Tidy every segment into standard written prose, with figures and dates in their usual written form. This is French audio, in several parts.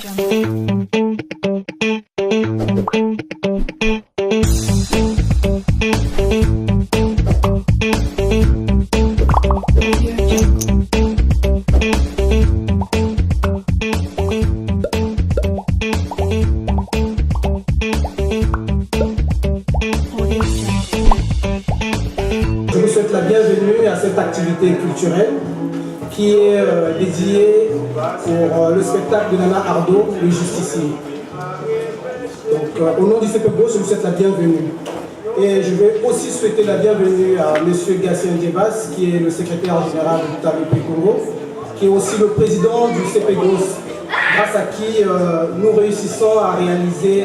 Je vous souhaite la bienvenue à cette activité culturelle qui est dédiée pour le spectacle de Nana Ardo, le justicier. Donc, au nom du CPGO, je vous souhaite la bienvenue. Et je vais aussi souhaiter la bienvenue à M. Gatien Djebas, qui est le secrétaire général du TALEP Congo, qui est aussi le président du CPGOS, grâce à qui nous réussissons à réaliser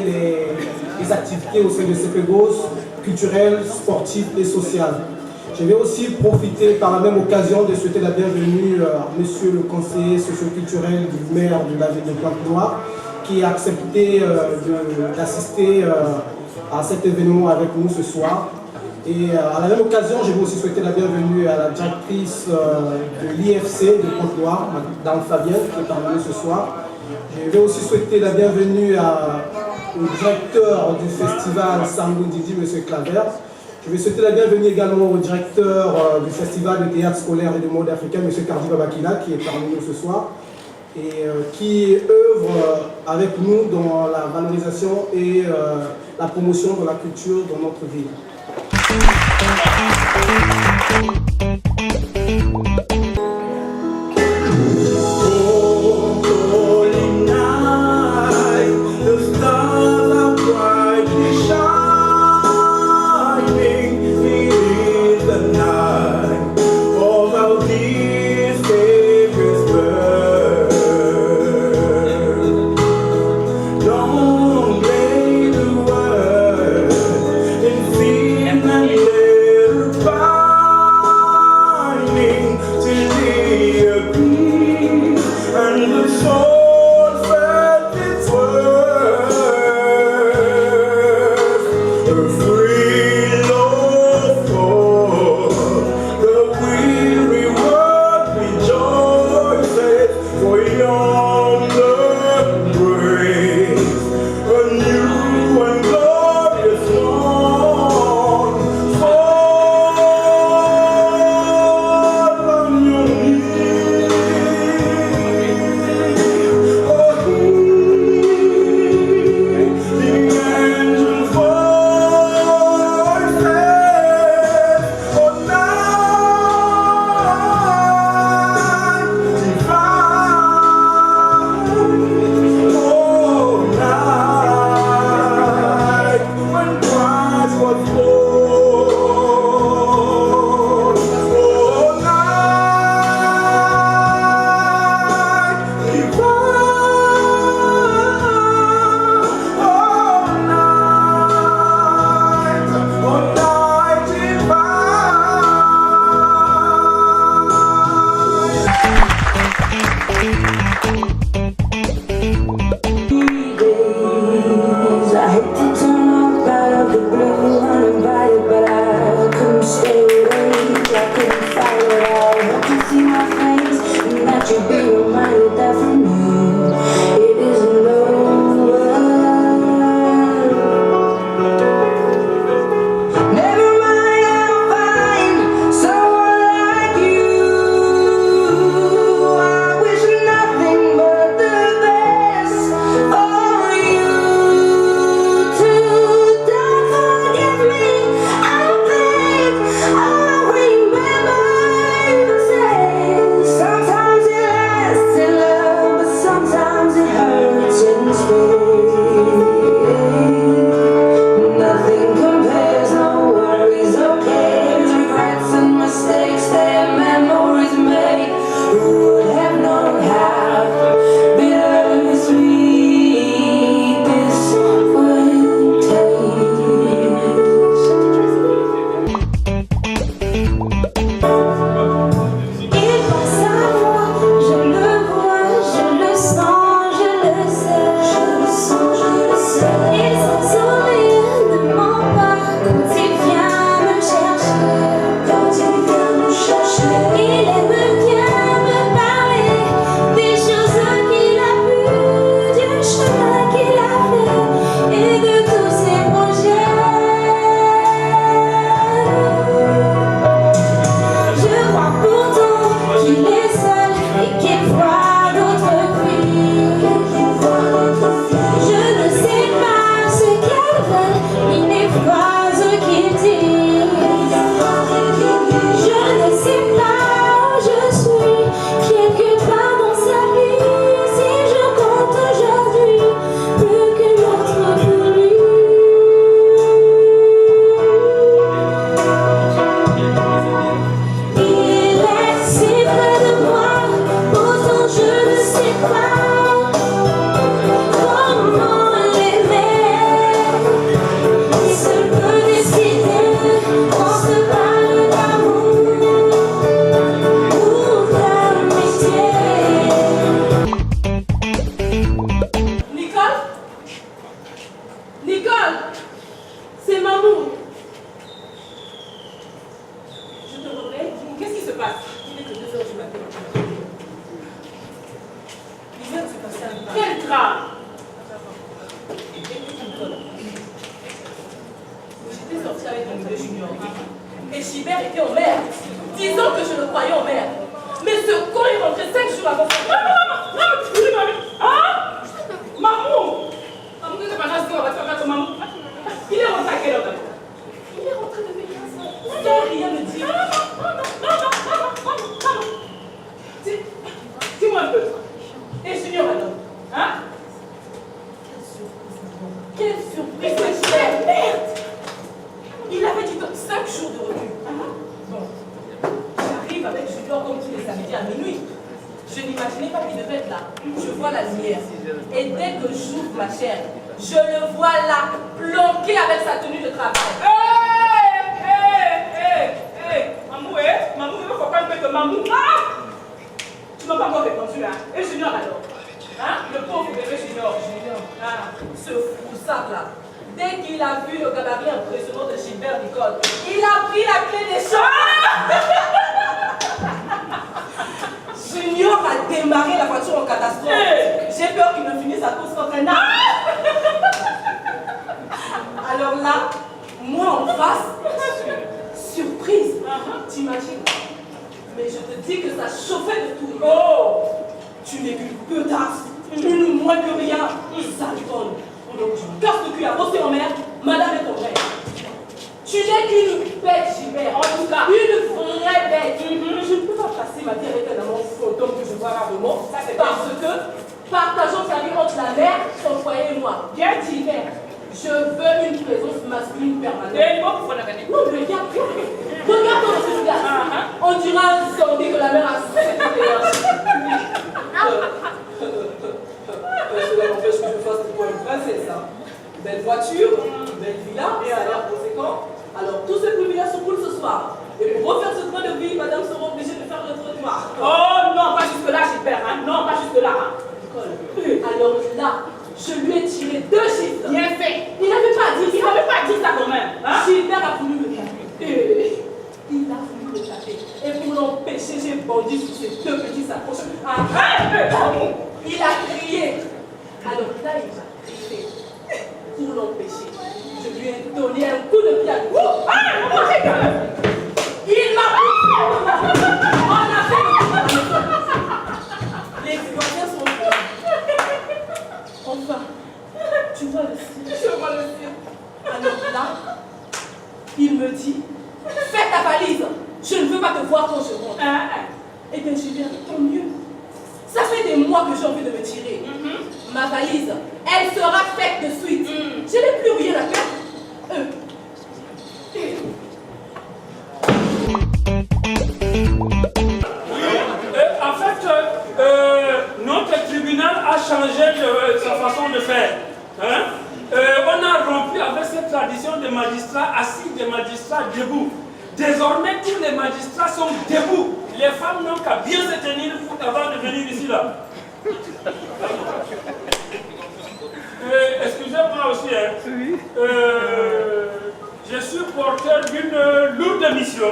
les activités au sein du CPGOS, culturelles, sportives et sociales. Je vais aussi profiter par la même occasion de souhaiter la bienvenue à monsieur le conseiller socio-culturel du maire de la ville de Pointe-Noire, qui a accepté d'assister à cet événement avec nous ce soir. Et à la même occasion, je vais aussi souhaiter la bienvenue à la directrice de l'IFC de Pointe-Noire, Madame Fabienne, qui est parmi nous ce soir. Je vais aussi souhaiter la bienvenue au directeur du festival Sango Didi, M. Claver. Je vais souhaiter la bienvenue également au directeur du festival de théâtre scolaire et de mode africain, M. Cardi Babakila, qui est parmi nous ce soir, et qui œuvre avec nous dans la valorisation et la promotion de la culture dans notre ville. Il vient de se passer un drame. Quel drame? J'étais sortie avec mon bébé junior. Et Gilbert était en mer, disant que je le croyais en mer. Mais ce con est rentré 5 jours avant. Mamou! Mamou, qu'est-ce que tu vas faire, Mamou? Il est rentré à quelle heure? Il est rentré de veiller sans rien me dire. Dis-moi un peu. Et Junior alors? Hein? Quelle surprise, ma chère! Merde! Il avait dit 5 jours de recul. Bon. J'arrive avec Junior comme tous les samedis à minuit. Je n'imaginais pas qu'il devait être là. Je vois la lumière. Et dès que j'ouvre ma chair, je le vois là, planqué avec sa tenue de travail. Mamou, Mamou, il ne faut pas me mettre Mamou. Ah! Tu n'as pas encore répondu, hein? Et Junior alors? Hein? Le pauvre bébé Junior. Ah, ce froussard là. Dès qu'il a vu le gabarit impressionnant de Gilbert Nicole, il a pris la clé des chambres. Junior a démarré la voiture en catastrophe. J'ai peur qu'il ne finisse à cause contre un arbre. Alors là, moi en face, surprise, t'imagines? Mais je te dis que ça chauffait de tout. Oh, tu n'es qu'une petasse, une moins que rien, sale conne. Donc je casse le cul à bosser en mer, madame est ton vrai. Tu n'es qu'une bête, Gilbert. En tout cas, une vraie bête. Je ne peux pas passer ma vie avec un amant fantôme que je vois rarement. Parce que, partageons sa vie entre la mère, son foyer et moi. Bien, Gilbert. Je veux une présence masculine permanente. Et non, mais regarde, regarde dans ce gars. On dira un zombie que la mère a souffert de cela m'empêche que je fasse pour une princesse. Belle voiture, belle villa, salaire conséquent. Alors tous ces privilèges sont pour ce soir. Et pour refaire ce train de vie, madame sera obligée de faire le trottoir. Oh non, pas jusque-là, Gilbert. Non, pas jusque-là. Alors là, je lui ai tiré 2 chiffres. Bien fait. Il n'avait pas dit ça quand même. Gilbert a voulu me taper. Il a voulu me taper. Et pour l'empêcher, j'ai bondi sur ses 2 petits sacoches. Il a crié. Alors là, il m'a crié. Pour l'empêcher, je lui ai donné un coup de pied à l'eau. Il m'a poussé. On a fait le coup. Les voisins sont là. Enfin, tu vois le ciel. Je vois le ciel. Alors là, il me dit, fais ta valise. Je ne veux pas te voir quand je rentre. Eh bien, Julien, tant mieux. Ça fait des mois que j'ai envie de me tirer. Ma valise, elle sera faite de suite. Je n'ai plus rien à perdre. En fait, notre tribunal a changé sa façon de faire. On a rompu avec cette tradition des magistrats assis, des magistrats debout. Désormais, tous les magistrats sont debout. Les femmes n'ont qu'à bien se tenir avant de venir ici là. Excusez-moi aussi, je suis porteur d'une lourde mission.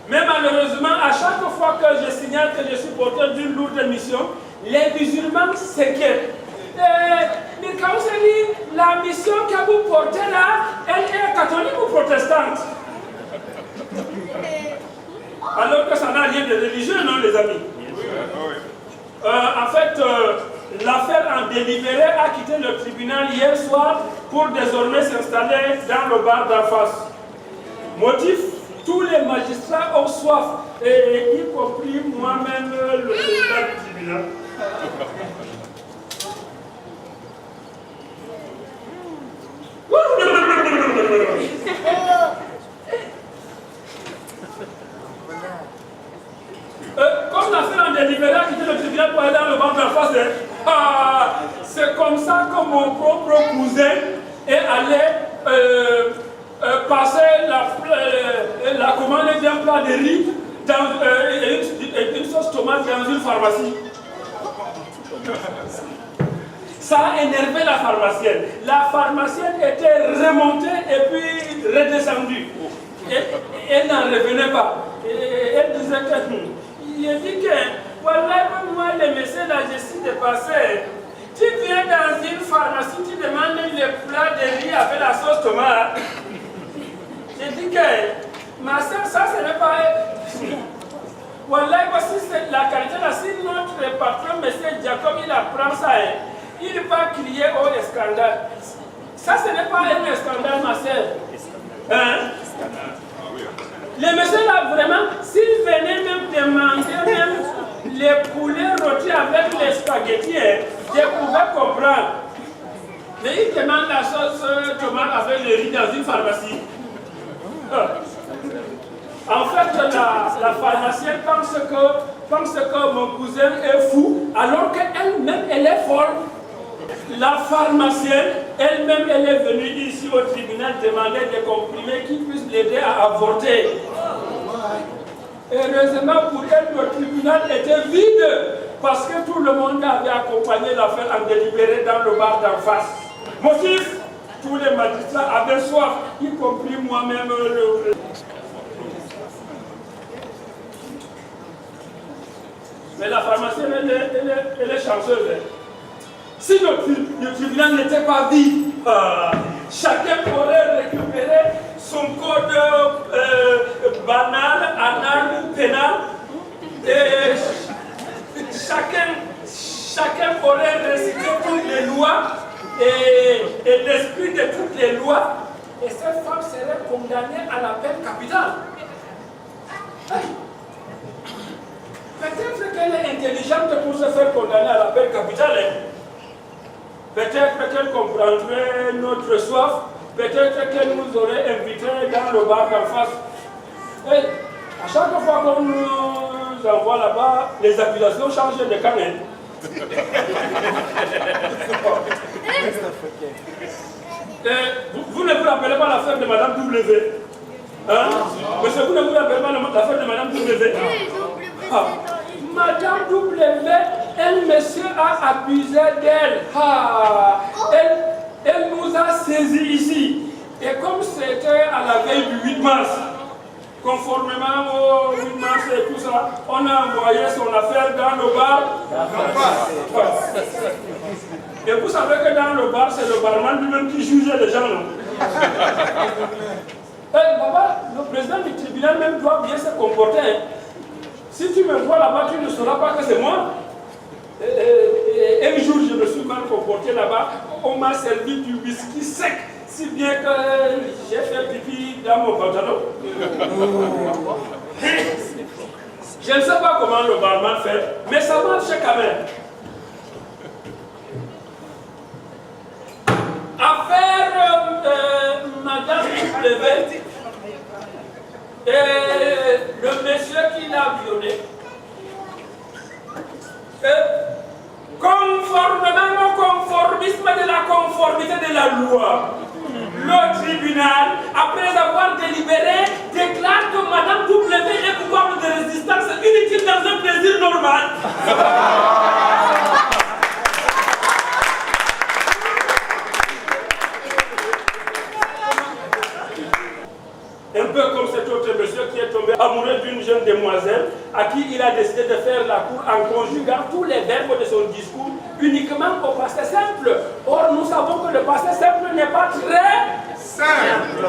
Mais malheureusement, à chaque fois que je signale que je suis porteur d'une lourde mission, les musulmans s'inquiètent. Mais quand vous savez, la mission que vous portez là, elle est catholique ou protestante? Alors que ça n'a rien de religieux, non les amis? En fait, l'affaire en délibéré a quitté le tribunal hier soir pour désormais s'installer dans le bar d'en face. Motif, tous les magistrats ont soif, et y compris moi-même, le président du tribunal. Comme l'affaire en délibéré a quitté le tribunal pour aller dans le bar d'en face, c'est comme ça que mon propre cousin est allé passer la commande d'un plat de riz et une sauce tomate dans une pharmacie. Ça a énervé la pharmacienne. La pharmacienne était remontée et puis redescendue. Et elle n'en revenait pas. Et elle disait que Il a dit que, voilà, moi, les messieurs, là, je suis dépassé. Tu viens dans une pharmacie, tu demandes le plat de riz avec la sauce tomate. J'ai dit que, ma soeur, ça, ce n'est pas... Voilà, voici la qualité là. Si notre patron, M. Jacob, il apprend ça, il va crier au scandale. Ça, ce n'est pas un scandale, ma soeur. Hein? Les messieurs là, vraiment, s'ils venaient même demander même les poulets rôtis avec les spaghettis, je pouvais comprendre. Mais ils demandent la sauce tomate avec le riz dans une pharmacie. En fait, la pharmacienne pense que mon cousin est fou, alors qu'elle-même, elle est folle. La pharmacienne, elle-même, elle est venue ici au tribunal demander des comprimés qui puissent l'aider à avorter. Heureusement pour elle, le tribunal était vide, parce que tout le monde avait accompagné l'affaire en délibéré dans le bar d'en face. Motif, tous les magistrats avaient soif, y compris moi-même. Mais la pharmacienne, elle est chanceuse. Si le tribunal n'était pas vide, chacun pourrait récupérer son code banal, anal ou pénal. Et chacun pourrait réciter toutes les lois et l'esprit de toutes les lois. Et cette femme serait condamnée à la peine capitale. Peut-être qu'elle est intelligente pour se faire condamner à la peine capitale. Peut-être qu'elle comprendrait notre soif. Peut-être qu'elle nous aurait invités dans le bar d'en face. Et à chaque fois qu'on nous envoie là-bas, les accusations changent de camp. Vous ne vous rappelez pas l'affaire de Madame W? Hein? Monsieur, vous ne vous rappelez pas l'affaire de Madame W? Madame W, un monsieur a abusé d'elle. Elle nous a saisis ici. Et comme c'était à la veille du 8 mars, conformément au 8 mars et tout ça, on a envoyé son affaire dans le bar. Et vous savez que dans le bar, c'est le barman lui-même qui jugeait les gens. Là-bas, le président du tribunal même doit bien se comporter. Si tu me vois là-bas, tu ne sauras pas que c'est moi. Un jour, je me suis mal comporté là-bas. On m'a servi du whisky sec, si bien que j'ai fait pipi dans mon pantalon. Je ne sais pas comment le barman fait, mais ça marche quand même. Affaire Madame W. Et le monsieur qui l'a violé, conformément au conformisme de la conformité de la loi, le tribunal, après avoir délibéré, déclare que Madame W est coupable de résistance inutile dans un plaisir normal. Un peu comme cet autre monsieur qui est tombé amoureux d'une jeune demoiselle à qui il a décidé de faire la cour en conjuguant tous les verbes de son discours uniquement au passé simple. Or, nous savons que le passé simple n'est pas très simple.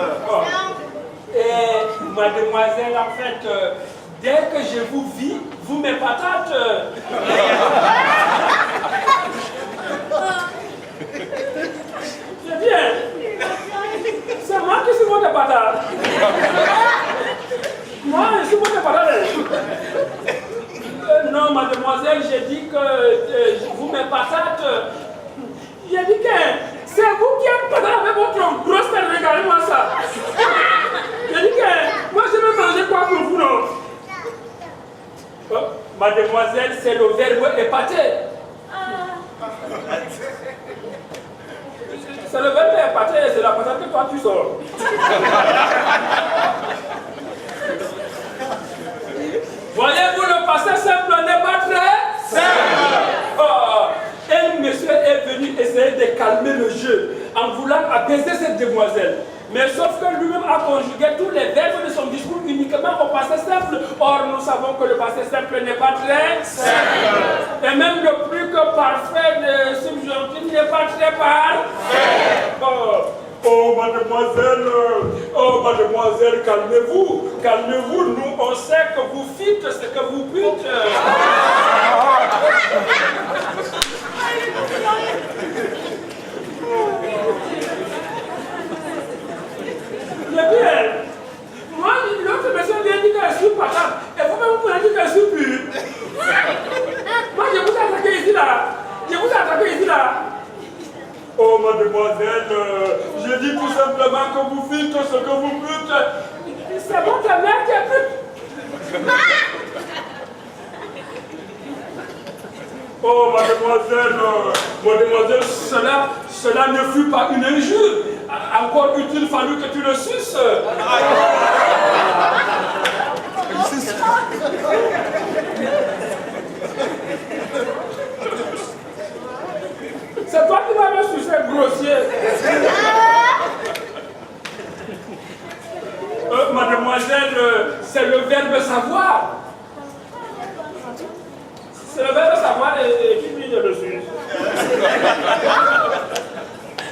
Et mademoiselle, en fait, dès que je vous vis, vous m'épatate. C'est bien. C'est moi qui suis votre patate. Moi, je suis votre patate. Non, mademoiselle, j'ai dit que vous m'épatate. J'ai dit que c'est vous qui êtes patate avec votre grosse tête. Regardez-moi ça. J'ai dit que moi, je vais manger quoi pour vous, non? Mademoiselle, c'est le verbe épater. C'est le verbe épater et c'est la patate que toi tu sors. Voyez-vous, le passé simple n'est pas très simple. Un monsieur est venu essayer de calmer le jeu en voulant apaiser cette demoiselle. Mais sauf que lui-même a conjugué tous les verbes de son discours uniquement au passé simple. Or, nous savons que le passé simple n'est pas très simple. Et même le plus que parfait de subjonctif n'est pas très parfait. Oh mademoiselle, calmez-vous, calmez-vous, nous on sait que vous fîtes ce que vous fîtes. Mais bien, moi l'autre personne vient dire qu'elle est sur patate, et vous-même vous pouvez dire qu'elle est sur pure. Moi je vous ai attaqué ici là, Oh mademoiselle, je dis tout simplement que vous faites ce que vous faites. C'est bon, ta mère qui est pute. Oh mademoiselle, cela ne fut pas une injure. Encore eût-il fallu que tu le suces. C'est toi qui vas me sucer, grossier. Mademoiselle, c'est le verbe savoir. C'est le verbe savoir et qui brille dessus.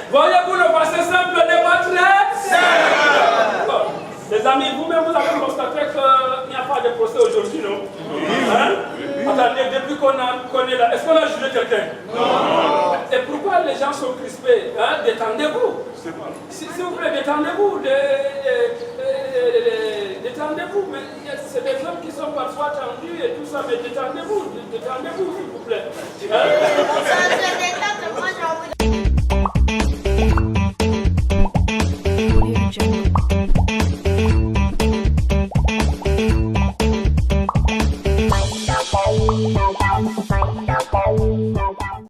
Voyez-vous, le passé simple n'est pas très simple. Les amis, vous-même, vous avez constaté qu'il n'y a pas de procès aujourd'hui, non? Hein? Attendez, depuis qu'on est là, est-ce qu'on a jugé quelqu'un? Non. Et pourquoi les gens sont crispés? Hein? Détendez-vous. S'il vous plaît, détendez-vous. Détendez-vous. Mais c'est des hommes qui sont parfois tendus et tout ça, mais détendez-vous, s'il vous plaît. Hein?